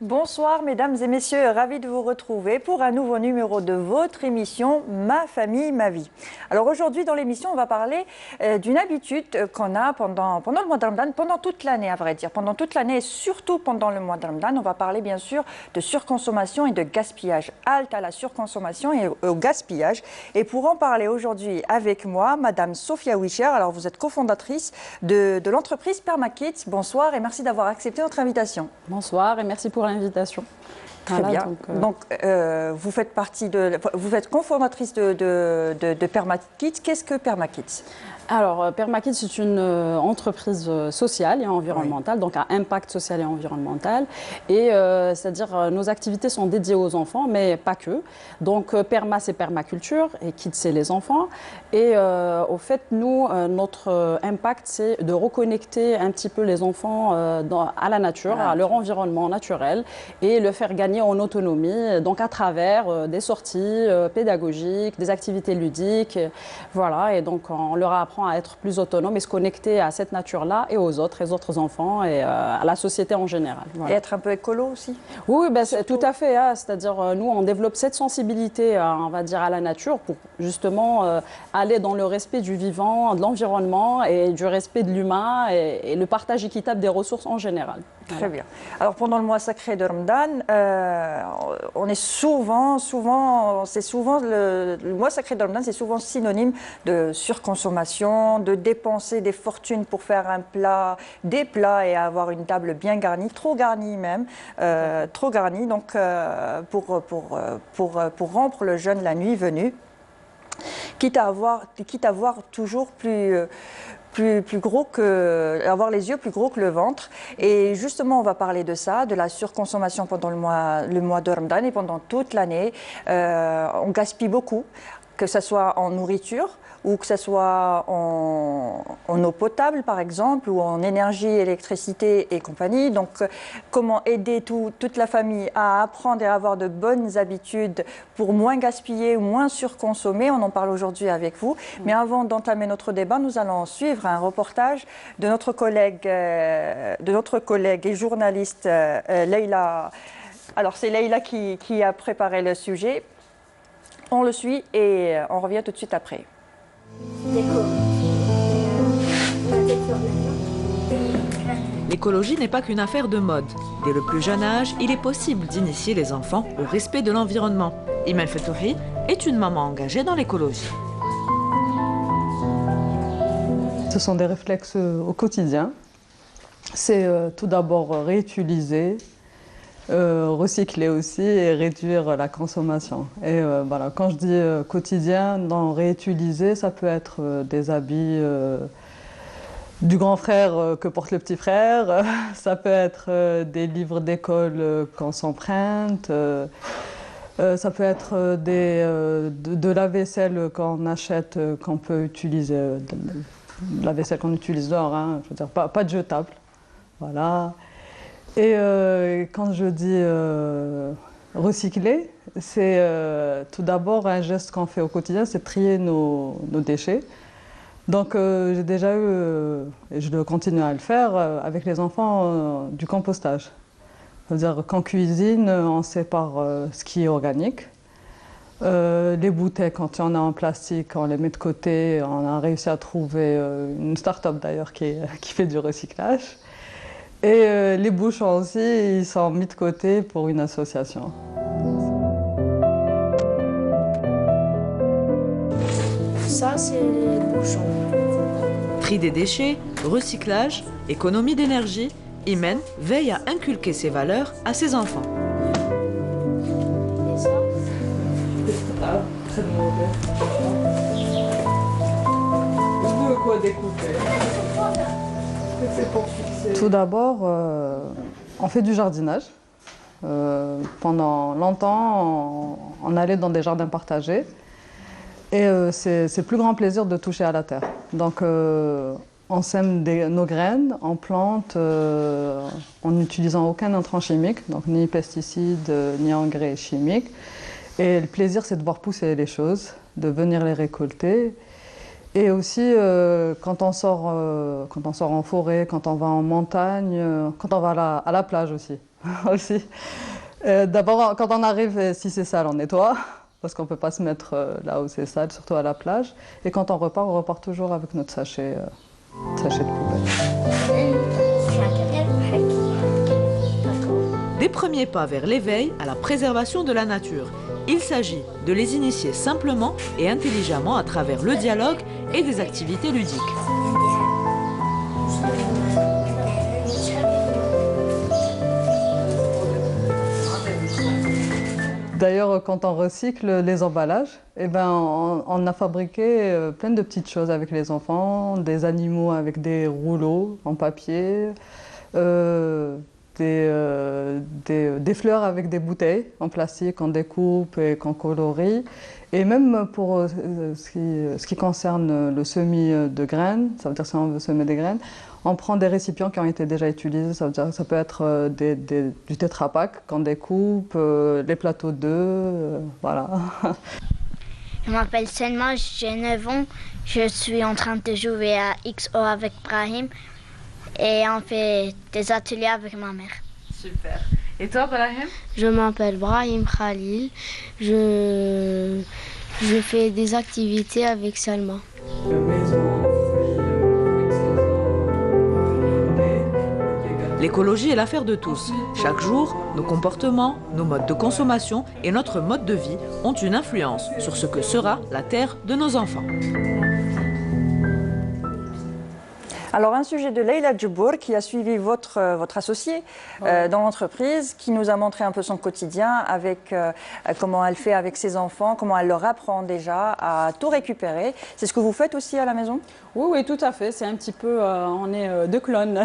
Bonsoir mesdames et messieurs, ravi de vous retrouver pour un nouveau numéro de votre émission Ma famille, ma vie. Alors aujourd'hui dans l'émission on va parler d'une habitude qu'on a pendant le mois de Ramadan, pendant toute l'année à vrai dire, pendant toute l'année et surtout pendant le mois de Ramadan. On va parler bien sûr de surconsommation et de gaspillage, halte à la surconsommation et au gaspillage. Et pour en parler aujourd'hui avec moi, madame Sophia Wischer, alors vous êtes cofondatrice de l'entreprise Permakids. Bonsoir et merci d'avoir accepté notre invitation. Bonsoir et merci pour l'invitation. Très bien. Donc, vous êtes cofondatrice de Permakids. Qu'est-ce que Permakids ? Alors, Permakids, c'est une entreprise sociale et environnementale, donc à impact social et environnemental. Et c'est-à-dire, nos activités sont dédiées aux enfants, mais pas que. Donc, Perma, c'est permaculture et Kids, c'est les enfants. Et au fait, nous, notre impact, c'est de reconnecter un petit peu les enfants à la nature, à leur environnement naturel et le faire gagner en autonomie, donc à travers des sorties pédagogiques, des activités ludiques. Voilà, et donc on leur apprend à être plus autonome et se connecter à cette nature-là et aux autres enfants et à la société en général. Voilà. Et être un peu écolo aussi ? Oui, ben, tout à fait. Hein. C'est-à-dire, nous, on développe cette sensibilité, on va dire, à la nature pour justement aller dans le respect du vivant, de l'environnement et du respect de l'humain et le partage équitable des ressources en général. Très voilà. Bien. Alors, pendant le mois sacré de Ramadan, on est souvent le mois sacré de Ramadan, c'est souvent synonyme de surconsommation, de dépenser des fortunes pour faire des plats et avoir une table bien garnie, trop garnie même, trop garnie, donc pour rompre le jeûne la nuit venue, quitte à avoir toujours avoir les yeux plus gros que le ventre. Et justement, on va parler de ça, de la surconsommation pendant le mois de Ramadan et pendant toute l'année. On gaspille beaucoup, que ce soit en nourriture ou que ce soit en eau potable, par exemple, ou en énergie, électricité et compagnie. Donc, comment aider toute la famille à apprendre et à avoir de bonnes habitudes pour moins gaspiller ou moins surconsommer. On en parle aujourd'hui avec vous. Mais avant d'entamer notre débat, nous allons suivre un reportage de notre collègue et journaliste Leïla. Alors, c'est Leïla qui a préparé le sujet. On le suit et on revient tout de suite après. L'écologie n'est pas qu'une affaire de mode. Dès le plus jeune âge, il est possible d'initier les enfants au respect de l'environnement. Imen Fetouhi est une maman engagée dans l'écologie. Ce sont des réflexes au quotidien. C'est tout d'abord réutiliser, recycler aussi et réduire la consommation. Et voilà, quand je dis quotidien, dans réutiliser, ça peut être des habits du grand frère que porte le petit frère, ça peut être des livres d'école qu'on s'emprunte, ça peut être de la vaisselle qu'on achète, qu'on peut utiliser, de la vaisselle qu'on utilise dehors, hein, je veux dire, pas de jetable. Voilà. Et quand je dis recycler, c'est tout d'abord un geste qu'on fait au quotidien, c'est trier nos déchets. Donc j'ai déjà eu, et je continue à le faire, avec les enfants, du compostage. C'est-à-dire qu'en cuisine, on sépare ce qui est organique. Les bouteilles, quand il y en a en plastique, on les met de côté. On a réussi à trouver une start-up d'ailleurs qui fait du recyclage. Et les bouchons aussi, ils sont mis de côté pour une association. Ça, c'est les bouchons. Tri des déchets, recyclage, économie d'énergie, Imen veille à inculquer ses valeurs à ses enfants. Et ça ? Très mauvais. De quoi découper. Tout d'abord, on fait du jardinage. Pendant longtemps, on allait dans des jardins partagés. Et c'est le plus grand plaisir de toucher à la terre. Donc, on sème nos graines, on plante en n'utilisant aucun intrant chimique, donc ni pesticides, ni engrais chimiques. Et le plaisir, c'est de voir pousser les choses, de venir les récolter. Et aussi, quand on sort en forêt, quand on va en montagne, quand on va à la plage aussi. aussi. D'abord, quand on arrive, si c'est sale, on nettoie, parce qu'on ne peut pas se mettre là où c'est sale, surtout à la plage. Et quand on repart toujours avec notre sachet de poubelle. Des premiers pas vers l'éveil à la préservation de la nature. Il s'agit de les initier simplement et intelligemment à travers le dialogue et des activités ludiques. D'ailleurs, quand on recycle les emballages, eh ben, on a fabriqué plein de petites choses avec les enfants, des animaux avec des rouleaux en papier, des fleurs avec des bouteilles en plastique qu'on découpe et qu'on colorie. Et même pour ce qui concerne le semis de graines, ça veut dire si on veut semer des graines, on prend des récipients qui ont été déjà utilisés, ça veut dire ça peut être du Tetra Pak qu'on découpe, les plateaux d'œufs, voilà. Je m'appelle Selma, j'ai 9 ans. Je suis en train de jouer à XO avec Brahim et on fait des ateliers avec ma mère. Super. Et toi, Brahim? Je m'appelle Brahim Khalil. Je fais des activités avec Selma. L'écologie est l'affaire de tous. Chaque jour, nos comportements, nos modes de consommation et notre mode de vie ont une influence sur ce que sera la terre de nos enfants. Alors, un sujet de Leila Djoubour qui a suivi votre associé dans l'entreprise, qui nous a montré un peu son quotidien avec comment elle fait avec ses enfants, comment elle leur apprend déjà à tout récupérer. C'est ce que vous faites aussi à la maison? Oui, oui, tout à fait. C'est un petit peu, on est deux clones,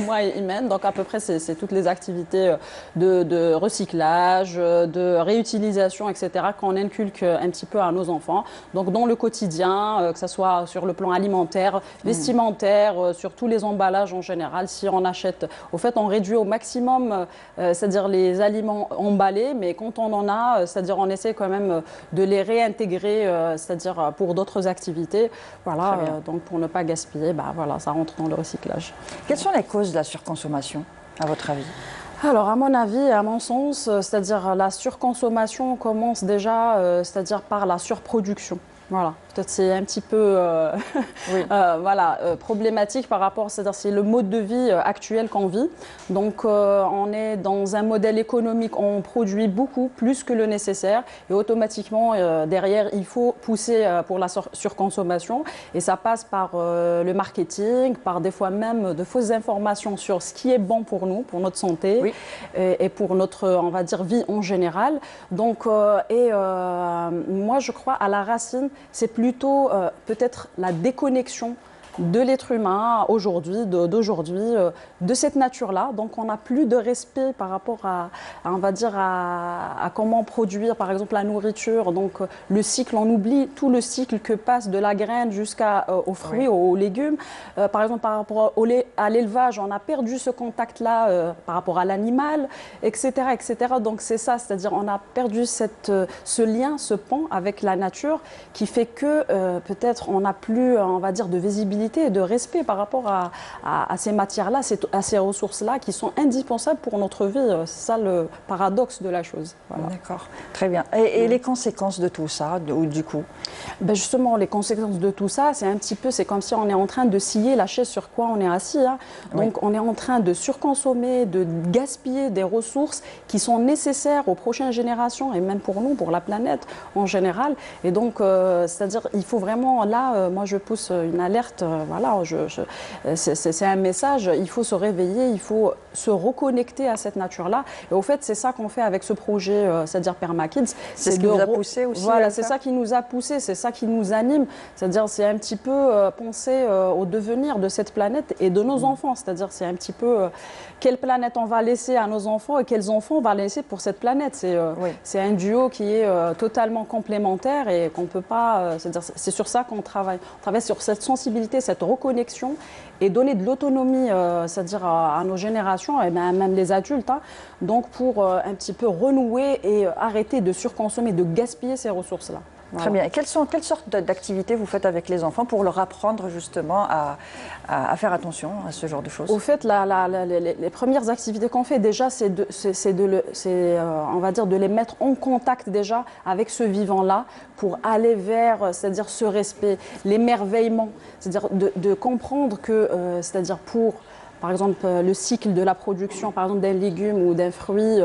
moi et Imen. Donc à peu près, c'est toutes les activités de recyclage, de réutilisation, etc. qu'on inculque un petit peu à nos enfants. Donc dans le quotidien, que ce soit sur le plan alimentaire, vestimentaire, sur tous les emballages en général. Si on achète, au fait, on réduit au maximum, c'est-à-dire les aliments emballés, mais quand on en a, c'est-à-dire on essaie quand même de les réintégrer, c'est-à-dire pour d'autres activités. Voilà, donc pour ne pas gaspiller, bah voilà, ça rentre dans le recyclage. Quelles sont les causes de la surconsommation, à votre avis? Alors, à mon avis et à mon sens, c'est-à-dire la surconsommation commence déjà, c'est-à-dire par la surproduction. Voilà, peut-être c'est un petit peu problématique par rapport, c'est-à-dire c'est le mode de vie actuel qu'on vit. Donc on est dans un modèle économique, on produit beaucoup plus que le nécessaire et automatiquement derrière il faut pousser pour la surconsommation et ça passe par le marketing, par des fois même de fausses informations sur ce qui est bon pour nous, pour notre santé et pour notre, on va dire, vie en général. Donc moi je crois à la racine, c'est plutôt peut-être la déconnexion de l'être humain aujourd'hui, de cette nature-là. Donc on n'a plus de respect par rapport on va dire, à comment produire par exemple la nourriture. Donc le cycle, on oublie tout le cycle que passe de la graine jusqu'aux fruits, aux légumes. Par exemple par rapport à l'élevage, on a perdu ce contact-là par rapport à l'animal, etc., etc. Donc c'est ça, c'est-à-dire on a perdu ce lien, ce pont avec la nature qui fait que peut-être on n'a plus, on va dire, de visibilité et de respect par rapport à ces matières-là, à ces ressources-là qui sont indispensables pour notre vie. C'est ça le paradoxe de la chose. Voilà. D'accord, très bien. Et les conséquences de tout ça, du coup? Ben justement, les conséquences de tout ça, c'est un petit peu, c'est comme si on est en train de scier la chaise sur quoi on est assis. Hein. Donc on est en train de surconsommer, de gaspiller des ressources qui sont nécessaires aux prochaines générations et même pour nous, pour la planète en général. Et donc, c'est-à-dire, il faut vraiment, là, moi je pousse une alerte. Voilà, c'est un message, il faut se réveiller, il faut se reconnecter à cette nature-là. Et au fait, c'est ça qu'on fait avec ce projet, c'est-à-dire PermaKids. C'est ce qui vous a poussé aussi? Voilà, c'est ça qui nous a poussé, c'est ça qui nous anime. C'est-à-dire, c'est un petit peu penser au devenir de cette planète et de nos enfants. C'est-à-dire, c'est un petit peu quelle planète on va laisser à nos enfants et quels enfants on va laisser pour cette planète. C'est un duo qui est totalement complémentaire et qu'on ne peut pas... c'est sur ça qu'on travaille. On travaille sur cette sensibilité, cette reconnexion et donner de l'autonomie, c'est-à-dire à nos générations et même les adultes. Hein, donc pour un petit peu renouer et arrêter de surconsommer, de gaspiller ces ressources-là. Voilà. Très bien. Et quelles sortes d'activités vous faites avec les enfants pour leur apprendre justement à faire attention à ce genre de choses? Au fait, les premières activités qu'on fait déjà, on va dire, de les mettre en contact déjà avec ce vivant-là pour aller vers, c'est-à-dire ce respect, l'émerveillement, c'est-à-dire de comprendre que, c'est-à-dire par exemple, le cycle de la production, par exemple, d'un légume ou d'un fruit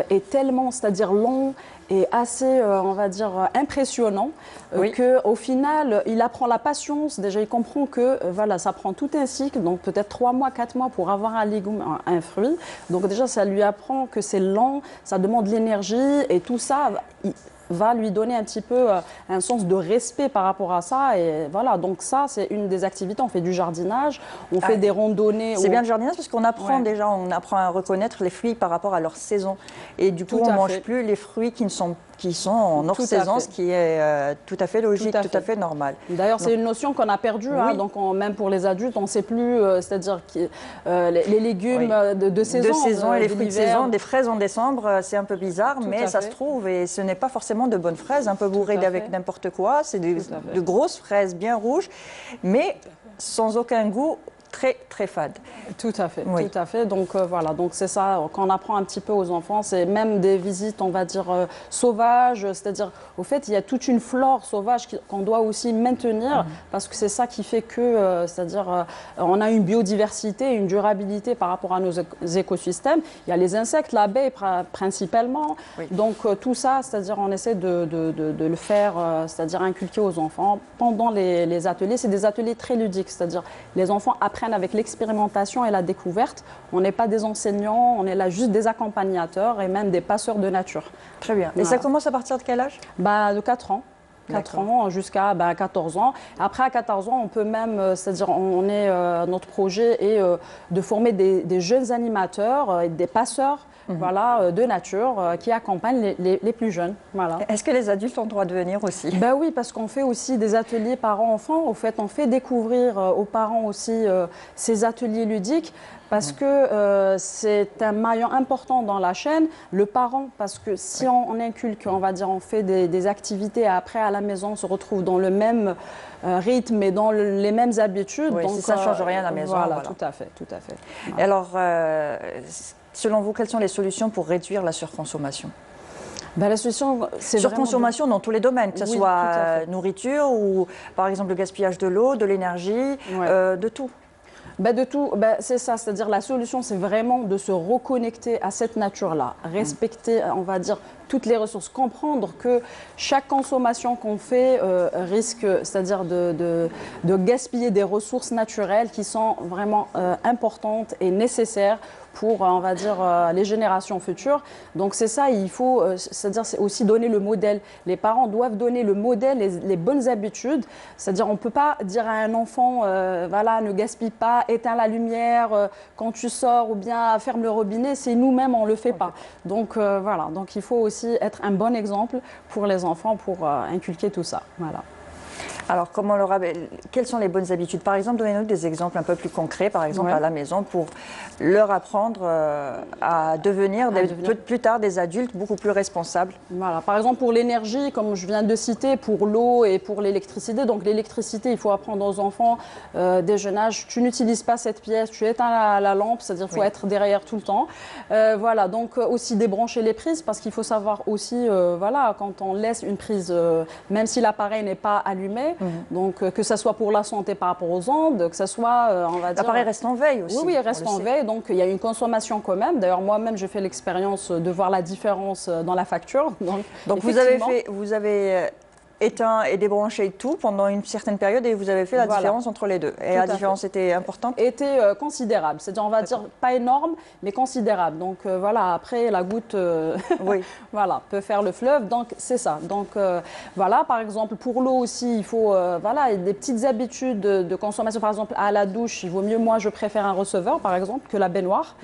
est tellement, c'est-à-dire long et assez, on va dire, impressionnant, qu'au final, il apprend la patience. Déjà, il comprend que voilà, ça prend tout un cycle, donc peut-être 3 mois, 4 mois pour avoir un légume, un fruit. Donc déjà, ça lui apprend que c'est lent, ça demande de l'énergie et tout ça va lui donner un petit peu un sens de respect par rapport à ça. Et voilà, donc ça, c'est une des activités. On fait du jardinage, on fait des randonnées. C'est bien le jardinage parce qu'on apprend déjà, on apprend à reconnaître les fruits par rapport à leur saison. Et du coup, on ne mange plus les fruits qui sont en hors saison, ce qui est tout à fait logique, tout à fait normal. D'ailleurs, c'est une notion qu'on a perdue, hein, donc même pour les adultes, on ne sait plus, c'est-à-dire les légumes de saison. De saison et les fruits de saison, des fraises en décembre, c'est un peu bizarre, mais ça se trouve, et ce n'est pas forcément de bonnes fraises, un peu bourrées avec n'importe quoi, c'est de grosses fraises bien rouges, mais sans aucun goût. Très, très fade. Tout à fait, tout à fait. Donc voilà, donc c'est ça qu'on apprend un petit peu aux enfants, c'est même des visites, on va dire, sauvages, c'est-à-dire, au fait, il y a toute une flore sauvage qu'on doit aussi maintenir, parce que c'est ça qui fait que, c'est-à-dire, on a une biodiversité, une durabilité par rapport à nos écosystèmes. Il y a les insectes, l'abeille principalement. Donc tout ça, c'est-à-dire, on essaie de le faire, c'est-à-dire inculquer aux enfants pendant les ateliers. C'est des ateliers très ludiques, c'est-à-dire, les enfants apprennent avec l'expérimentation et la découverte. On n'est pas des enseignants, on est là juste des accompagnateurs et même des passeurs de nature. Très bien. Et ça commence à partir de quel âge? De 4 ans. 4 ans jusqu'à 14 ans. Après, à 14 ans, on peut même, c'est-à-dire, notre projet est de former des jeunes animateurs, des passeurs voilà, de nature qui accompagnent les plus jeunes. Voilà. Est-ce que les adultes ont le droit de venir aussi? Ben oui, parce qu'on fait aussi des ateliers parents-enfants. Au fait, on fait découvrir aux parents aussi ces ateliers ludiques. Parce que c'est un maillon important dans la chaîne, le parent, parce que si on inculque, on va dire, on fait des activités et après à la maison, on se retrouve dans le même rythme et dans les mêmes habitudes. Oui, donc, ça ne change rien à la maison. Voilà, tout à fait, tout à fait. Voilà. Et alors, selon vous, quelles sont les solutions pour réduire la surconsommation? La solution, c'est surconsommation dans tous les domaines, que ce soit nourriture ou par exemple le gaspillage de l'eau, de l'énergie, de tout. De tout, c'est ça, c'est-à-dire la solution, c'est vraiment de se reconnecter à cette nature-là, respecter, on va dire, toutes les ressources, comprendre que chaque consommation qu'on fait risque, c'est-à-dire de gaspiller des ressources naturelles qui sont vraiment importantes et nécessaires pour, on va dire, les générations futures. Donc c'est ça, il faut, c'est-à-dire c'est aussi donner le modèle. Les parents doivent donner le modèle, les bonnes habitudes. C'est-à-dire on ne peut pas dire à un enfant, voilà, ne gaspille pas, éteins la lumière quand tu sors ou bien ferme le robinet. C'est nous-mêmes, on ne le fait pas. Donc voilà, donc il faut aussi être un bon exemple pour les enfants pour inculquer tout ça. Voilà. Alors, quelles sont les bonnes habitudes? Par exemple, donnez-nous des exemples un peu plus concrets, par exemple à la maison, pour leur apprendre à devenir plus tard des adultes beaucoup plus responsables. Voilà. Par exemple, pour l'énergie, comme je viens de citer, pour l'eau et pour l'électricité. Donc l'électricité, il faut apprendre aux enfants dès jeune âge, tu n'utilises pas cette pièce, tu éteins la lampe, c'est-à-dire qu'il faut être derrière tout le temps. Voilà, donc aussi débrancher les prises, parce qu'il faut savoir aussi, voilà, quand on laisse une prise, même si l'appareil n'est pas allumé, donc que ce soit pour la santé par rapport aux ondes, que ce soit, on va dire... L'appareil reste en veille aussi. Oui, il reste en veille, donc il y a une consommation quand même. D'ailleurs, moi-même, j'ai fait l'expérience de voir la différence dans la facture. Donc vous avez éteint et débranché tout pendant une certaine période et vous avez fait la différence entre les deux. Et la différence était importante? Était considérable. C'est-à-dire, on va dire, pas énorme, mais considérable. Donc voilà, après, la goutte voilà, peut faire le fleuve. Donc c'est ça. Donc voilà, par exemple, pour l'eau aussi, il faut voilà, des petites habitudes de consommation. Par exemple, à la douche, il vaut mieux, moi, je préfère un receveur, par exemple, que la baignoire.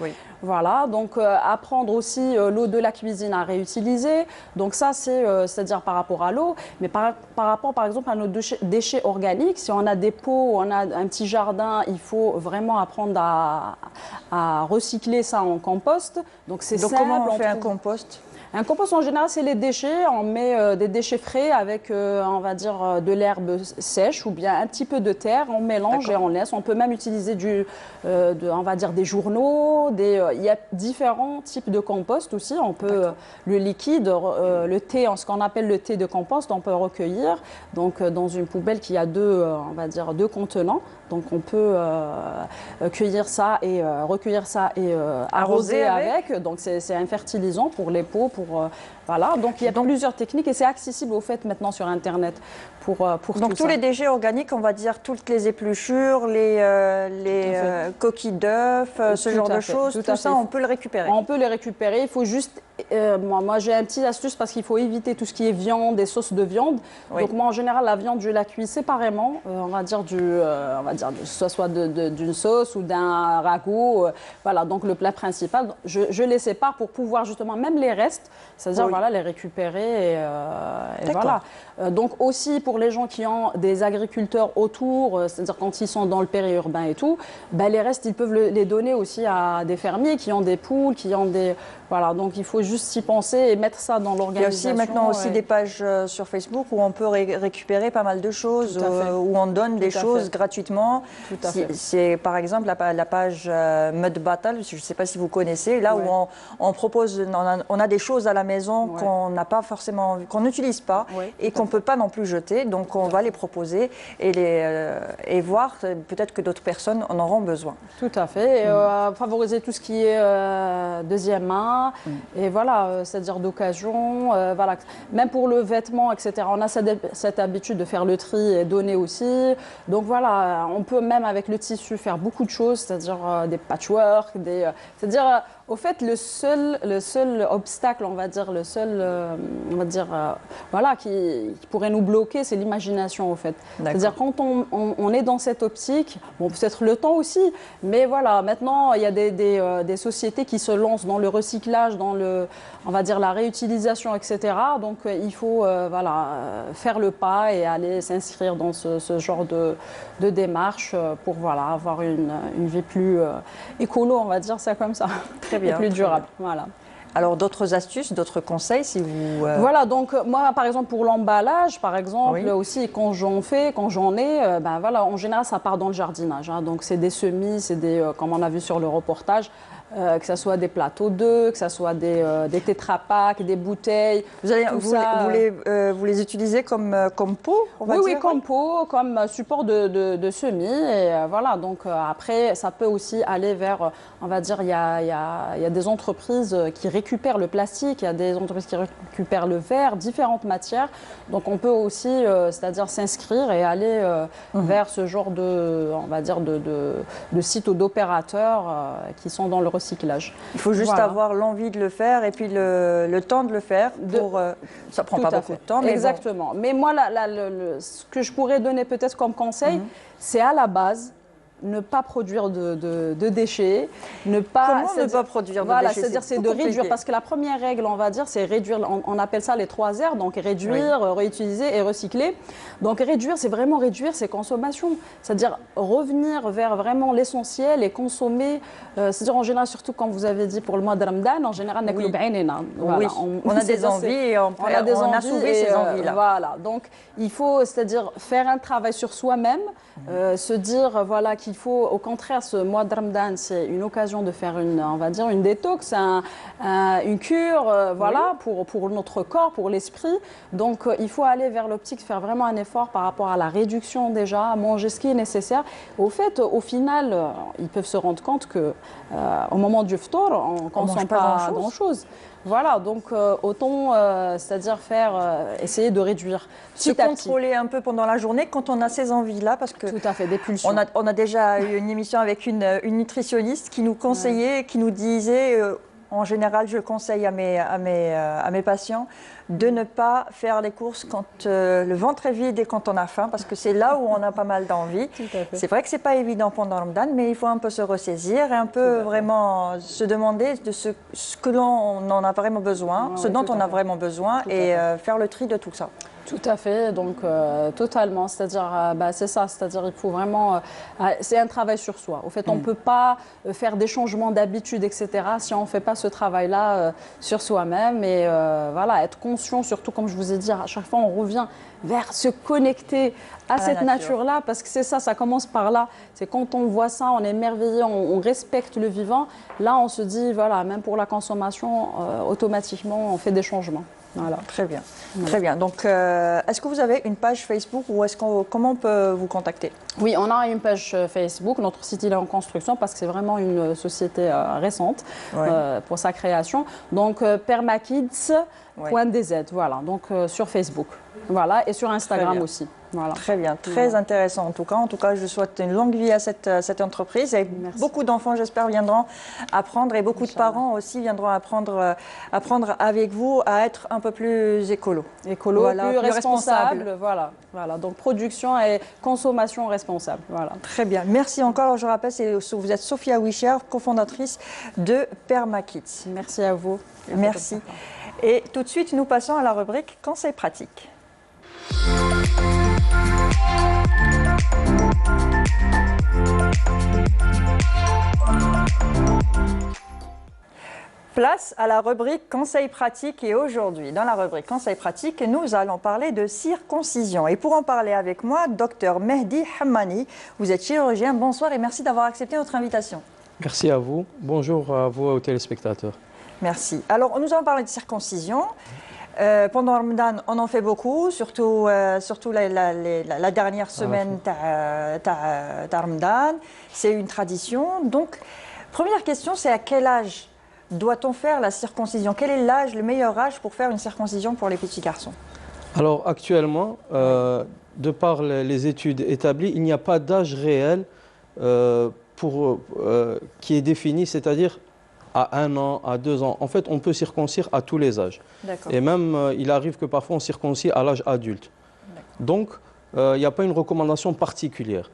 Voilà, donc apprendre aussi l'eau de la cuisine à réutiliser. Donc ça, c'est-à-dire par rapport à l'eau, mais par rapport, par exemple, à nos déchets organiques, si on a des pots, on a un petit jardin, il faut vraiment apprendre à recycler ça en compost. Donc c'est simple. Comment on fait un compost? Un compost en général, c'est les déchets. On met des déchets frais avec, on va dire, de l'herbe sèche ou bien un petit peu de terre. On mélange et on laisse. On peut même utiliser on va dire des journaux. Il y a différents types de compost aussi. On peut le liquide, le thé, ce qu'on appelle le thé de compost, on peut recueillir. Donc dans une poubelle qui a on va dire deux contenants. Donc on peut cueillir ça et recueillir ça et arroser avec. Donc c'est un fertilisant pour les pots, voilà. Donc il y a plusieurs techniques et c'est accessible au fait maintenant sur Internet pour donc tous les déchets organiques, on va dire toutes les épluchures, les coquilles d'œufs, ce genre de choses, tout ça on peut le récupérer. On peut les récupérer. Il faut juste, moi j'ai un petit astuce parce qu'il faut éviter tout ce qui est viande et sauce de viande. Oui. Donc moi en général la viande je la cuis séparément. On va dire soit d'une sauce ou d'un ragoût. Voilà, donc le plat principal, je les sépare pour pouvoir justement même les restes, c'est-à-dire voilà, les récupérer et voilà. Donc aussi pour les gens qui ont des agriculteurs autour, c'est-à-dire quand ils sont dans le périurbain et tout, ben les restes ils peuvent les donner aussi à des fermiers qui ont des poules, qui ont des... Voilà, donc il faut juste s'y penser et mettre ça dans l'organisation. Il y a aussi maintenant aussi des pages sur Facebook où on peut récupérer pas mal de choses, où on donne des choses gratuitement. C'est par exemple la page Mud Battle, je ne sais pas si vous connaissez, là où on propose, on a des choses à la maison qu'on n'a pas forcément, qu'on n'utilise pas et qu'on ne peut pas non plus jeter. Donc on va les proposer et voir peut-être que d'autres personnes en auront besoin. Tout à fait. Et, favoriser tout ce qui est deuxième main. Et voilà, c'est-à-dire d'occasion, voilà. Même pour le vêtement, etc. On a cette habitude de faire le tri et donner aussi. Donc voilà, on peut même avec le tissu faire beaucoup de choses, c'est-à-dire des patchwork, c'est-à-dire au fait le seul obstacle, on va dire, voilà, qui pourrait nous bloquer, c'est l'imagination au fait. C'est-à-dire quand on est dans cette optique, bon peut-être le temps aussi, mais voilà, maintenant il y a des sociétés qui se lancent dans le recyclage, dans on va dire la réutilisation, etc. Donc il faut voilà, faire le pas et aller s'inscrire dans ce genre de démarche pour voilà, avoir une vie plus écolo, on va dire ça comme ça. Très bien. Et plus durable. Voilà. Alors d'autres astuces, d'autres conseils si vous... Voilà, donc moi par exemple pour l'emballage, par exemple, aussi quand j'en ai, ben voilà, en général ça part dans le jardinage. Hein, donc c'est des semis, c'est comme on a vu sur le reportage, que ce soit des plateaux d'œufs, que ce soit des tétrapacks, des bouteilles. Vous les utilisez comme pot, on va dire? Oui, comme pot, comme support de semis. Et voilà, donc après, ça peut aussi aller vers, on va dire, il y a des entreprises qui récupèrent le plastique, il y a des entreprises qui récupèrent le verre, différentes matières. Donc on peut aussi, c'est-à-dire s'inscrire et aller vers ce genre on va dire, de sites ou d'opérateurs qui sont dans le recyclage. Il faut juste avoir l'envie de le faire et puis le temps de le faire. Ça prend pas beaucoup de temps. Mais exactement. Mais moi, ce que je pourrais donner peut-être comme conseil, c'est à la base ne pas produire de déchets, Comment ne pas produire de déchets? C'est-à-dire c'est de réduire, parce que la première règle, on va dire, c'est réduire, on appelle ça les 3 R, donc réduire, réutiliser et recycler. Donc réduire, c'est vraiment réduire ses consommations, c'est-à-dire revenir vers vraiment l'essentiel et consommer, c'est-à-dire en général, surtout comme vous avez dit pour le mois de Ramadan, en général, on a des envies et on a assouvi ces envies-là. Voilà, donc il faut, c'est-à-dire faire un travail sur soi-même, se dire, voilà, qu'il faut, au contraire, ce mois de Ramadan, c'est une occasion de faire on va dire, une détox, une cure, voilà, pour notre corps, pour l'esprit. Donc, il faut aller vers l'optique, faire vraiment un effort par rapport à la réduction déjà, manger ce qui est nécessaire. Au fait, au final, ils peuvent se rendre compte que au moment du ftour, on ne consomme pas grand-chose. Voilà, donc autant, c'est-à-dire essayer de réduire se contrôler un peu pendant la journée quand on a ces envies-là, parce que tout à fait, des pulsions. On a déjà eu une émission avec une nutritionniste qui nous conseillait, qui nous disait, en général, je conseille à mes patients de ne pas faire les courses quand le ventre est vide et quand on a faim, parce que c'est là où on a pas mal d'envie. C'est vrai que c'est pas évident pendant le Ramadan, mais il faut un peu se ressaisir et un peu vraiment se demander de ce que l'on en a vraiment besoin, ce dont on a vraiment besoin et faire le tri de tout ça. Tout à fait, donc totalement, c'est-à-dire, c'est ça, c'est-à-dire il faut vraiment, c'est un travail sur soi. Au fait, on ne peut pas faire des changements d'habitude, etc., si on ne fait pas ce travail-là sur soi-même et voilà, être conscient, surtout comme je vous ai dit, à chaque fois on revient vers se connecter à cette nature-là, parce que c'est ça, ça commence par là. C'est quand on voit ça, on est émerveillé, on respecte le vivant, là on se dit, voilà, même pour la consommation, automatiquement on fait des changements. Voilà. Très bien, très bien. Donc, est-ce que vous avez une page Facebook ou comment on peut vous contacter? Oui, on a une page Facebook. Notre site il est en construction parce que c'est vraiment une société récente pour sa création. Donc, permakids.dz, voilà. Donc, sur Facebook, voilà, et sur Instagram aussi. Voilà. Très bien, très intéressant en tout cas. En tout cas, je souhaite une longue vie à cette entreprise. Et beaucoup d'enfants, j'espère, viendront apprendre et beaucoup de parents aussi viendront apprendre avec vous à être un peu plus écolo. Écolo, voilà, plus responsable. Voilà, voilà. Donc production et consommation responsable. Voilà. Très bien. Merci encore. Je rappelle, vous êtes Sophia Wischer, cofondatrice de PermaKids. Merci à vous. Merci. Et tout de suite, nous passons à la rubrique Conseils pratiques. Place à la rubrique Conseils pratiques et aujourd'hui, dans la rubrique Conseils pratiques, nous allons parler de circoncision. Et pour en parler avec moi, Dr Mehdi Hammani, vous êtes chirurgien. Bonsoir et merci d'avoir accepté notre invitation. Merci à vous. Bonjour à vous et aux téléspectateurs. Merci. Alors, nous allons parler de circoncision. Pendant Ramadan, on en fait beaucoup, surtout la dernière semaine de Ramadan. C'est une tradition. Donc, première question, c'est à quel âge doit-on faire la circoncision? Quel est l'âge, le meilleur âge pour faire une circoncision pour les petits garçons? Alors, actuellement, de par les études établies, il n'y a pas d'âge réel qui est défini, c'est-à-dire à 1 an, à 2 ans. En fait, on peut circoncire à tous les âges. Et même, il arrive que parfois on circoncie à l'âge adulte. Donc, il n'y a pas une recommandation particulière.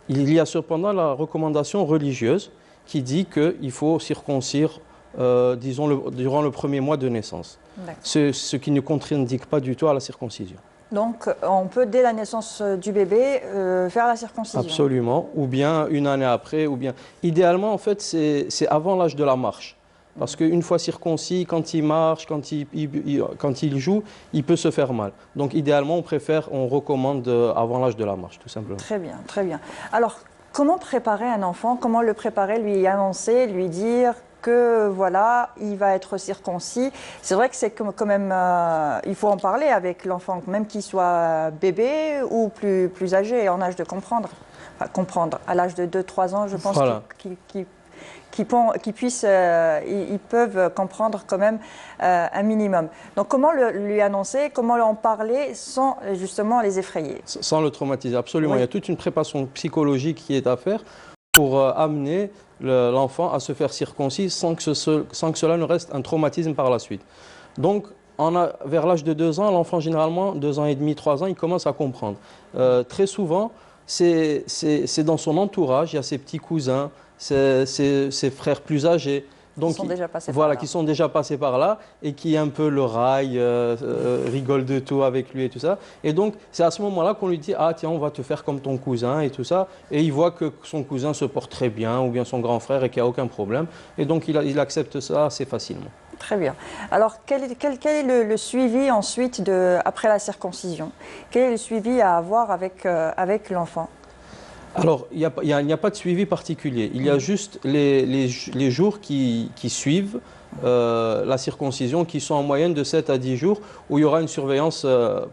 Il y a cependant la recommandation religieuse qui dit qu'il faut circoncire, disons, durant le premier mois de naissance. Ce qui ne contre-indique pas du tout à la circoncision. Donc, on peut, dès la naissance du bébé, faire la circoncision? Absolument, ou bien une année après, ou bien... Idéalement, en fait, c'est avant l'âge de la marche. Parce qu'une fois circoncis, quand il marche, quand il joue, il peut se faire mal. Donc, idéalement, on recommande avant l'âge de la marche, tout simplement. Très bien, très bien. Alors, comment préparer un enfant? Comment le préparer, lui annoncer, lui dire que voilà, il va être circoncis? C'est vrai que c'est quand même, il faut en parler avec l'enfant, même qu'il soit bébé ou plus âgé, en âge de comprendre. Enfin, comprendre, à l'âge de 2-3 ans, je pense ils peuvent comprendre quand même un minimum. Donc comment lui annoncer, comment en parler sans justement les effrayer? Sans le traumatiser, absolument. Oui. Il y a toute une préparation psychologique qui est à faire pour amener l'enfant à se faire circoncis sans que cela ne reste un traumatisme par la suite. Donc, vers l'âge de 2 ans, l'enfant généralement, 2 ans et demi, 3 ans, il commence à comprendre. Très souvent, c'est dans son entourage, il y a ses petits cousins, ses frères plus âgés. Donc, qui sont déjà passés par là et qui un peu le raillent, rigolent de tout avec lui et tout ça. Et donc, c'est à ce moment-là qu'on lui dit « Ah tiens, on va te faire comme ton cousin » et tout ça. Et il voit que son cousin se porte très bien ou bien son grand frère et qu'il n'y a aucun problème. Et donc, il accepte ça assez facilement. Très bien. Alors, quel est le suivi ensuite après la circoncision? Quel est le suivi à avoir avec l'enfant? Alors, il n'y a pas de suivi particulier. Il y a juste les jours qui suivent la circoncision, qui sont en moyenne de 7 à 10 jours, où il y aura une surveillance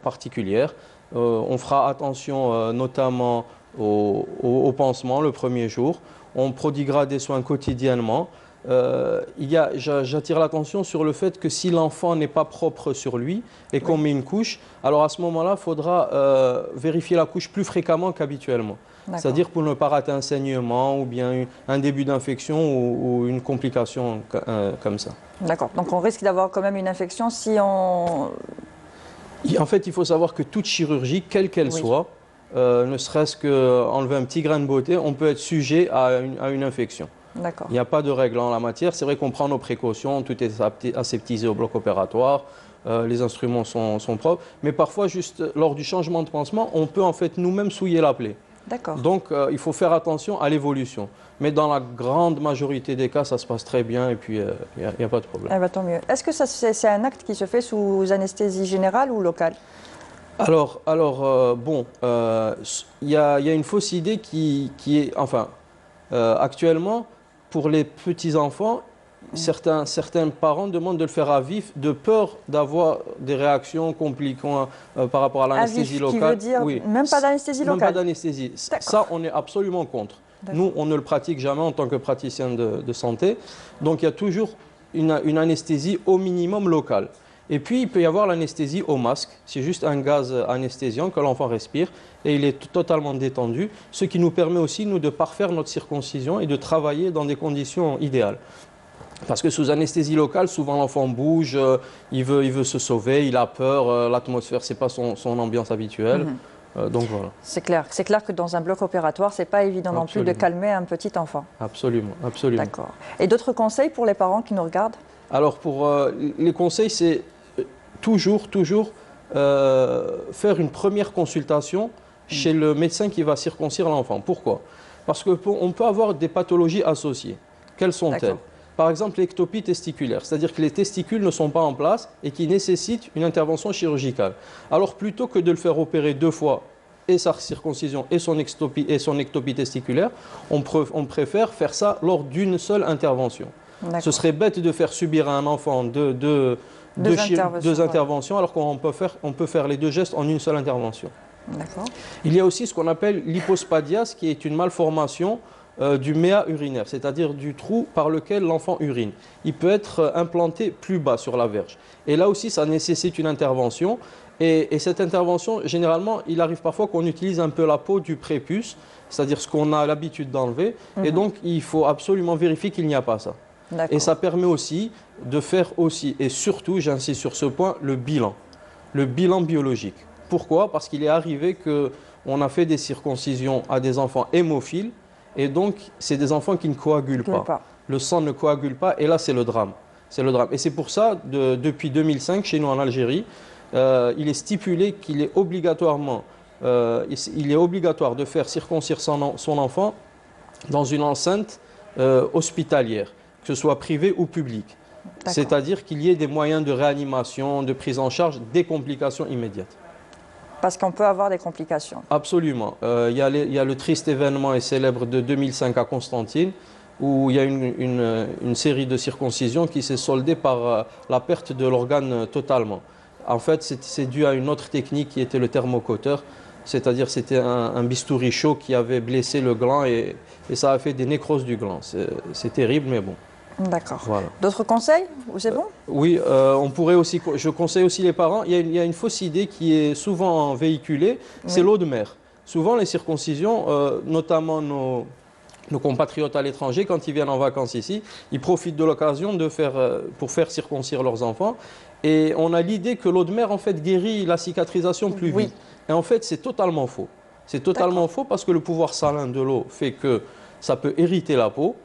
particulière. On fera attention notamment au pansement le premier jour. On prodiguera des soins quotidiennement. J'attire l'attention sur le fait que si l'enfant n'est pas propre sur lui et qu'on met une couche, alors à ce moment-là, il faudra vérifier la couche plus fréquemment qu'habituellement. C'est-à-dire pour ne pas rater un saignement ou bien un début d'infection ou une complication comme ça. D'accord. Donc on risque d'avoir quand même une infection si on... En fait, il faut savoir que toute chirurgie, quelle qu'elle soit, ne serait-ce qu'enlever un petit grain de beauté, on peut être sujet à une infection. D'accord. Il n'y a pas de règle en la matière. C'est vrai qu'on prend nos précautions, tout est aseptisé au bloc opératoire, les instruments sont propres, mais parfois, juste lors du changement de pansement, on peut en fait nous-mêmes souiller la plaie. D'accord. Donc, il faut faire attention à l'évolution. Mais dans la grande majorité des cas, ça se passe très bien et puis il n'y a pas de problème. Eh ben, tant mieux. Est-ce que c'est un acte qui se fait sous anesthésie générale ou locale? Alors, bon, il y a une fausse idée qui est, enfin, actuellement, pour les petits-enfants, certains parents demandent de le faire à vif, de peur d'avoir des réactions compliquantes par rapport à l'anesthésie locale. Qui veut dire même pas d'anesthésie locale? Même pas d'anesthésie. Ça, on est absolument contre. Nous, on ne le pratique jamais en tant que praticien de santé. Donc, il y a toujours une anesthésie au minimum locale. Et puis, il peut y avoir l'anesthésie au masque. C'est juste un gaz anesthésiant que l'enfant respire et il est totalement détendu, ce qui nous permet aussi, nous, de parfaire notre circoncision et de travailler dans des conditions idéales. Parce que sous anesthésie locale, souvent l'enfant bouge, il veut se sauver, il a peur, l'atmosphère, ce n'est pas son ambiance habituelle. Donc voilà. C'est clair que dans un bloc opératoire, ce n'est pas évident non plus de calmer un petit enfant. Absolument, absolument. D'accord. Et d'autres conseils pour les parents qui nous regardent? Alors pour les conseils, c'est toujours faire une première consultation chez le médecin qui va circoncire l'enfant. Pourquoi? Parce qu'on peut avoir des pathologies associées. Quelles sont-elles? Par exemple, l'ectopie testiculaire, c'est-à-dire que les testicules ne sont pas en place et qui nécessitent une intervention chirurgicale. Alors plutôt que de le faire opérer 2 fois, et sa circoncision et son ectopie testiculaire, on préfère faire ça lors d'une seule intervention. Ce serait bête de faire subir à un enfant deux interventions alors qu'on peut faire les 2 gestes en une seule intervention. Il y a aussi ce qu'on appelle l'hypospadias, qui est une malformation du méa urinaire, c'est-à-dire du trou par lequel l'enfant urine. Il peut être implanté plus bas sur la verge. Et là aussi, ça nécessite une intervention. Et cette intervention, généralement, il arrive parfois qu'on utilise un peu la peau du prépuce, c'est-à-dire ce qu'on a l'habitude d'enlever. Et donc, il faut absolument vérifier qu'il n'y a pas ça. Et ça permet aussi de faire aussi, et surtout, j'insiste sur ce point, le bilan biologique. Pourquoi? Parce qu'il est arrivé qu'on a fait des circoncisions à des enfants hémophiles, et donc c'est des enfants qui ne coagulent pas. Le sang ne coagule pas, et là c'est le drame. Et c'est pour ça, depuis 2005, chez nous en Algérie, il est stipulé qu'il est obligatoire de faire circoncire son enfant dans une enceinte hospitalière, que ce soit privée ou publique. C'est-à-dire qu'il y ait des moyens de réanimation, de prise en charge, des complications immédiates. Parce qu'on peut avoir des complications. Absolument. Il y a le triste événement et célèbre de 2005 à Constantine, où il y a une série de circoncisions qui s'est soldée par la perte de l'organe totalement. En fait, c'est dû à une autre technique qui était le thermocoteur, c'est-à-dire c'était un bistouri chaud qui avait blessé le gland et ça a fait des nécroses du gland. C'est terrible, mais bon. D'accord. Voilà. D'autres conseils? C'est bon? Oui, on pourrait aussi, je conseille aussi les parents, il y a une fausse idée qui est souvent véhiculée, c'est l'eau de mer. Souvent les circoncisions, notamment nos compatriotes à l'étranger, quand ils viennent en vacances ici, ils profitent de l'occasion pour faire circoncire leurs enfants. Et on a l'idée que l'eau de mer en fait guérit la cicatrisation plus vite. Et en fait c'est totalement faux. C'est totalement faux parce que le pouvoir salin de l'eau fait que ça peut irriter la peau.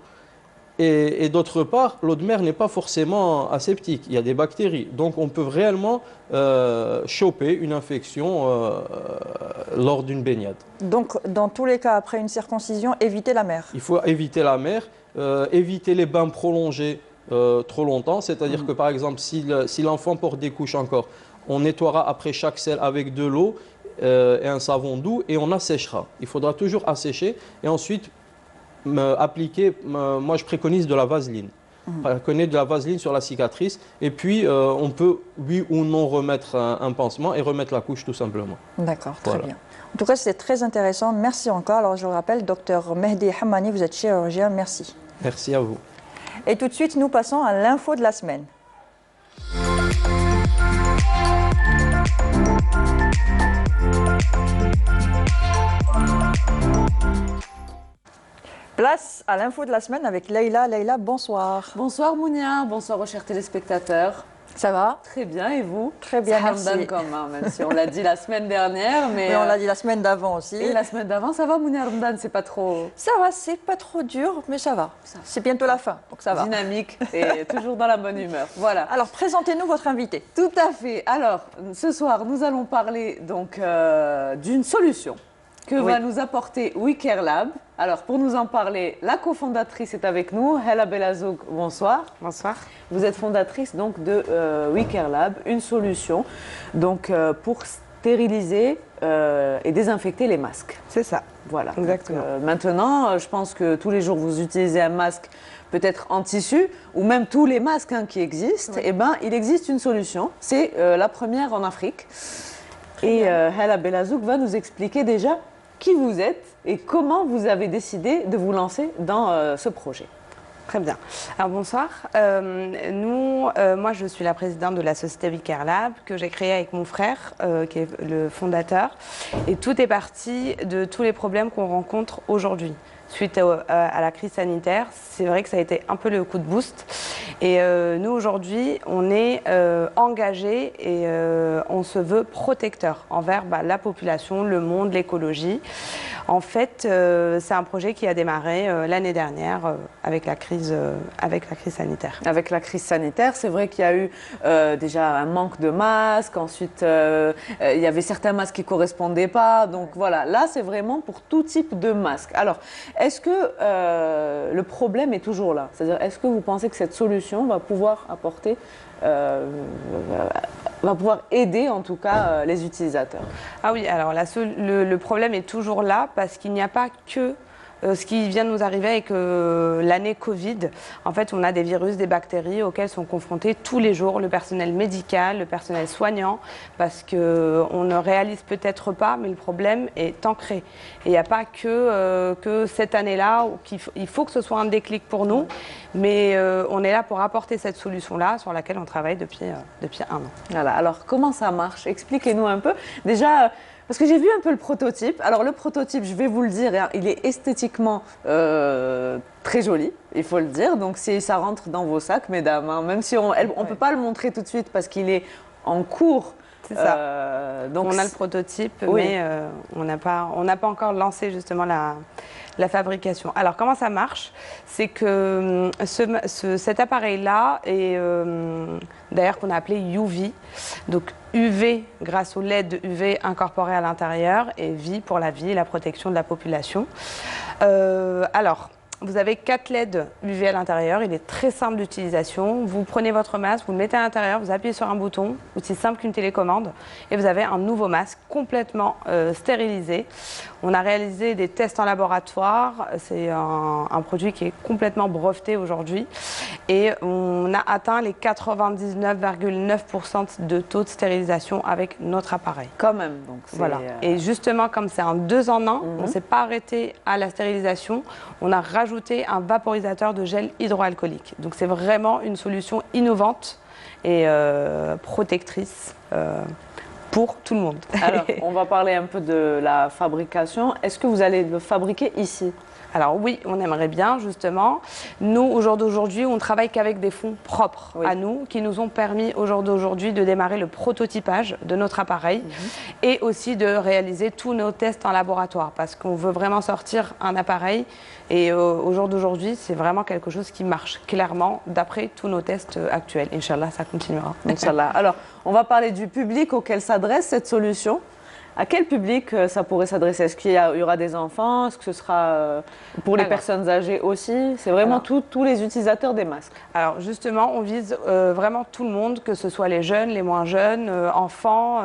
Et d'autre part, l'eau de mer n'est pas forcément aseptique, il y a des bactéries. Donc on peut réellement choper une infection lors d'une baignade. Donc dans tous les cas, après une circoncision, éviter la mer? Il faut éviter la mer, éviter les bains prolongés trop longtemps. C'est-à-dire que par exemple, si l'enfant porte des couches encore, on nettoiera après chaque selle avec de l'eau et un savon doux et on asséchera. Il faudra toujours assécher et ensuite appliquer, moi je préconise de la vaseline. Préconise de la vaseline sur la cicatrice et puis on peut oui ou non remettre un pansement et remettre la couche tout simplement. D'accord, très bien. En tout cas, c'est très intéressant. Merci encore. Alors je rappelle, docteur Mehdi Hammani, vous êtes chirurgien. Merci. Merci à vous. Et tout de suite, nous passons à l'info de la semaine. Place à l'info de la semaine avec Leïla. Leïla, bonsoir. Bonsoir Mounia, bonsoir aux chers téléspectateurs. Ça va? Très bien, et vous? Très bien, merci. Même si on l'a dit la semaine dernière, mais on l'a dit la semaine d'avant aussi. Et la semaine d'avant, ça va, Mounia Ramadan? C'est pas trop... Ça va, c'est pas trop dur, mais ça va. C'est bientôt la fin, donc ça va. Dynamique et toujours dans la bonne humeur. Voilà. Alors, présentez-nous votre invité. Tout à fait. Alors, ce soir, nous allons parler donc d'une solution que va nous apporter We Care Lab. Alors, pour nous en parler, la cofondatrice est avec nous, Hela Belazoug. Bonsoir. Bonsoir. Vous êtes fondatrice donc de We Care Lab, une solution donc pour stériliser et désinfecter les masques. C'est ça. Voilà. Exactement. Donc, maintenant, je pense que tous les jours vous utilisez un masque peut-être en tissu ou même tous les masques qui existent. Et ben, il existe une solution. C'est la première en Afrique. Et Hela Belazoug va nous expliquer déjà qui vous êtes et comment vous avez décidé de vous lancer dans ce projet. Très bien. Alors bonsoir. Moi je suis la présidente de la société We Care Lab que j'ai créée avec mon frère qui est le fondateur. Et tout est parti de tous les problèmes qu'on rencontre aujourd'hui. Suite à la crise sanitaire, c'est vrai que ça a été un peu le coup de boost. Et nous, aujourd'hui, on est engagés et on se veut protecteur envers la population, le monde, l'écologie. En fait, c'est un projet qui a démarré l'année dernière avec la crise sanitaire. Avec la crise sanitaire, c'est vrai qu'il y a eu déjà un manque de masques. Ensuite, il y avait certains masques qui ne correspondaient pas. Donc voilà, là, c'est vraiment pour tout type de masque. Alors, est-ce que le problème est toujours là? C'est-à-dire, est-ce que vous pensez que cette solution va pouvoir apporter, va pouvoir aider en tout cas les utilisateurs? Ah oui, alors le problème est toujours là parce qu'il n'y a pas que ce qui vient de nous arriver avec l'année Covid. En fait, on a des virus, des bactéries auxquelles sont confrontés tous les jours le personnel médical, le personnel soignant, parce qu'on ne réalise peut-être pas, mais le problème est ancré. Et il n'y a pas que cette année-là, il faut que ce soit un déclic pour nous, mais on est là pour apporter cette solution-là sur laquelle on travaille depuis 1 an. Voilà, alors comment ça marche? Expliquez-nous un peu. Déjà, parce que j'ai vu un peu le prototype. Alors le prototype, je vais vous le dire, il est esthétiquement très joli, il faut le dire. Donc si ça rentre dans vos sacs, mesdames, même si on ne peut pas le montrer tout de suite parce qu'il est en cours. C'est ça. Donc on a le prototype, mais on n'a pas encore lancé justement la fabrication. Alors comment ça marche? C'est que cet appareil-là est d'ailleurs qu'on a appelé UV, donc UV grâce au LED UV incorporé à l'intérieur et V pour la vie et la protection de la population. Alors, vous avez 4 LED UV à l'intérieur, il est très simple d'utilisation. Vous prenez votre masque, vous le mettez à l'intérieur, vous appuyez sur un bouton, aussi simple qu'une télécommande, et vous avez un nouveau masque complètement stérilisé. On a réalisé des tests en laboratoire, c'est un produit qui est complètement breveté aujourd'hui, et on a atteint les 99,9% de taux de stérilisation avec notre appareil. Quand même, donc voilà. Et justement, comme c'est un 2 en 1, on ne s'est pas arrêté à la stérilisation, on a rajouté un vaporisateur de gel hydroalcoolique. Donc c'est vraiment une solution innovante et protectrice pour tout le monde. Alors, on va parler un peu de la fabrication. Est-ce que vous allez le fabriquer ici? Alors oui, on aimerait bien justement. Nous, au jour d'aujourd'hui, on travaille qu'avec des fonds propres à nous, qui nous ont permis au jour d'aujourd'hui de démarrer le prototypage de notre appareil et aussi de réaliser tous nos tests en laboratoire parce qu'on veut vraiment sortir un appareil et au jour d'aujourd'hui, c'est vraiment quelque chose qui marche clairement d'après tous nos tests actuels. Inch'Allah, ça continuera. Inch'Allah. Alors, on va parler du public auquel s'adresse cette solution. À quel public ça pourrait s'adresser? Est-ce qu'il y aura des enfants? Est-ce que ce sera pour les personnes âgées aussi? C'est vraiment tous les utilisateurs des masques. Alors justement, on vise vraiment tout le monde, que ce soit les jeunes, les moins jeunes, enfants,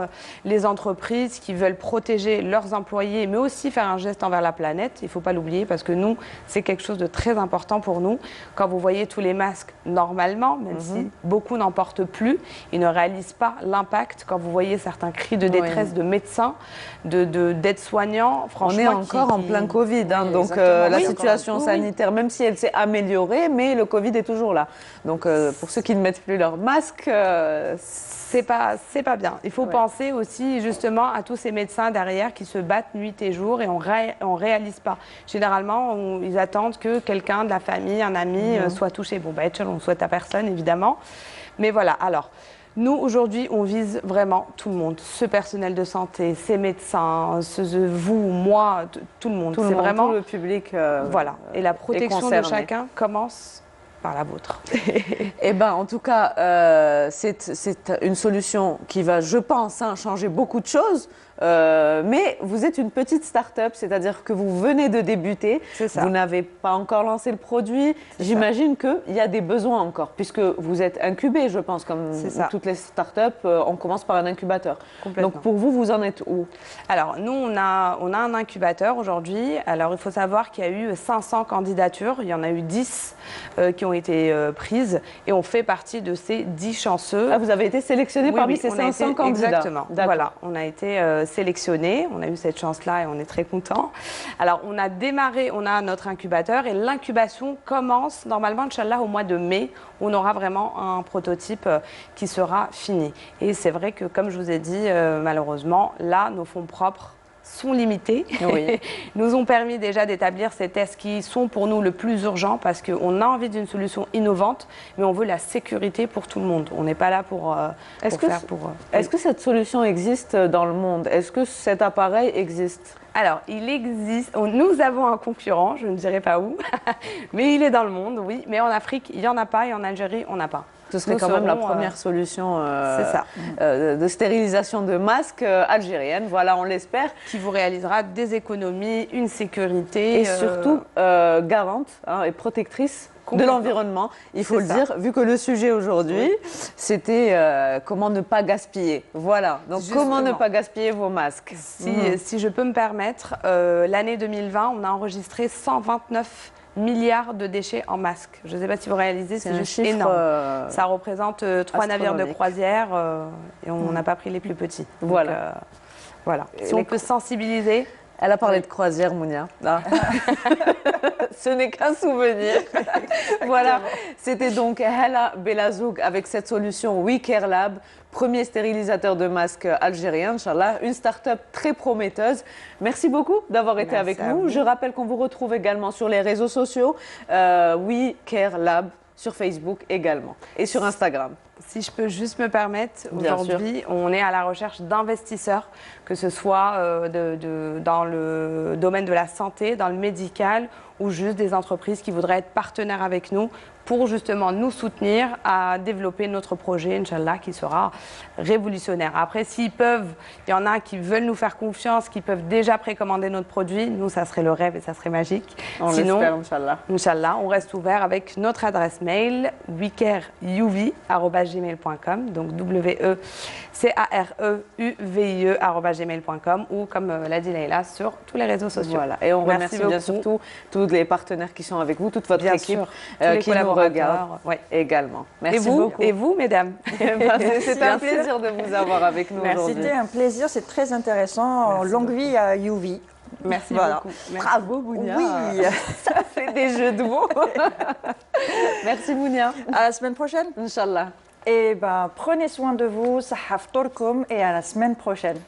les entreprises qui veulent protéger leurs employés, mais aussi faire un geste envers la planète. Il ne faut pas l'oublier parce que nous, c'est quelque chose de très important pour nous. Quand vous voyez tous les masques normalement, même si beaucoup n'en portent plus, ils ne réalisent pas l'impact. Quand vous voyez certains cris de détresse de médecins, d'aides-soignants, franchement... On est encore en plein Covid, donc la situation sanitaire, même si elle s'est améliorée, mais le Covid est toujours là. Donc pour ceux qui ne mettent plus leur masque... c'est pas bien. Il faut penser aussi justement à tous ces médecins derrière qui se battent nuit et jour et on réalise pas. Généralement, ils attendent que quelqu'un de la famille, un ami soit touché. Bon, on souhaite à personne évidemment. Mais voilà, alors... Nous, aujourd'hui, on vise vraiment tout le monde. Ce personnel de santé, ces médecins, vous, moi, tout le monde. C'est vraiment tout le public. Voilà. Et la protection de chacun commence par la vôtre. Eh ben, en tout cas, c'est une solution qui va, je pense, changer beaucoup de choses. Mais vous êtes une petite start-up, c'est-à-dire que vous venez de débuter, vous n'avez pas encore lancé le produit. J'imagine qu'il y a des besoins encore, puisque vous êtes incubé, je pense, comme toutes les start-up, on commence par un incubateur. Donc pour vous, vous en êtes où? Alors nous, on a un incubateur aujourd'hui. Alors il faut savoir qu'il y a eu 500 candidatures, il y en a eu 10 qui ont été prises et on fait partie de ces 10 chanceux. Ah, vous avez été sélectionné parmi ces 500 candidats? Exactement, voilà, on a été sélectionnés, on a eu cette chance-là et on est très contents. Alors on a démarré, on a notre incubateur et l'incubation commence normalement, Inch'Allah, au mois de mai. On aura vraiment un prototype qui sera fini. Et c'est vrai que, comme je vous ai dit, malheureusement, là, nos fonds propres sont limités, nous ont permis déjà d'établir ces tests qui sont pour nous le plus urgent parce qu'on a envie d'une solution innovante, mais on veut la sécurité pour tout le monde. On n'est pas là pour faire pour... Est-ce que cette solution existe dans le monde? Est-ce que cet appareil existe? Alors, il existe, nous avons un concurrent, je ne dirai pas où, mais il est dans le monde, oui. Mais en Afrique, il n'y en a pas et en Algérie, on n'a pas. Ce serait quand même la première solution de stérilisation de masques algérienne, voilà, on l'espère. Qui vous réalisera des économies, une sécurité. Et surtout garante et protectrice de l'environnement, il faut le dire, vu que le sujet aujourd'hui, c'était comment ne pas gaspiller. Voilà, donc comment ne pas gaspiller vos masques. Si je peux me permettre, l'année 2020, on a enregistré 129 milliards de déchets en masques. Je ne sais pas si vous réalisez, c'est juste énorme. Ça représente 3 navires de croisière et on n'a pas pris les plus petits. Voilà. Donc, voilà. Si on peut sensibiliser. Elle a parlé de croisière, Mounia. Ah. Ce n'est qu'un souvenir. Voilà, c'était donc Hala Belazoug avec cette solution We Care Lab, premier stérilisateur de masques algérien, Inch'Allah, une start-up très prometteuse. Merci beaucoup d'avoir été avec nous. Je rappelle qu'on vous retrouve également sur les réseaux sociaux, We Care Lab, sur Facebook également et sur Instagram. Si je peux juste me permettre, aujourd'hui, on est à la recherche d'investisseurs, que ce soit dans le domaine de la santé, dans le médical ou juste des entreprises qui voudraient être partenaires avec nous pour justement nous soutenir à développer notre projet, Inch'Allah, qui sera révolutionnaire. Après, s'ils peuvent, il y en a qui veulent nous faire confiance, qui peuvent déjà précommander notre produit, nous, ça serait le rêve et ça serait magique. Sinon, Inch'Allah. Inch'Allah, on reste ouvert avec notre adresse mail, wecareuvi@gmail.com, donc WECAREUVIE@gmail.com ou comme l'a dit Leïla, sur tous les réseaux sociaux. Voilà, et on remercie bien surtout tous les partenaires qui sont avec vous, toute votre équipe qui nous regarde également. Merci beaucoup. Et vous, mesdames. C'est un plaisir de vous avoir avec nous aujourd'hui. C'était un plaisir, c'est très intéressant. Longue vie à Youvi. Merci beaucoup. Bravo, Mounia. Oui, ça fait des jeux de mots. Merci, Mounia. À la semaine prochaine. Inch'Allah. Et ben, prenez soin de vous, sahaf torkum, et à la semaine prochaine.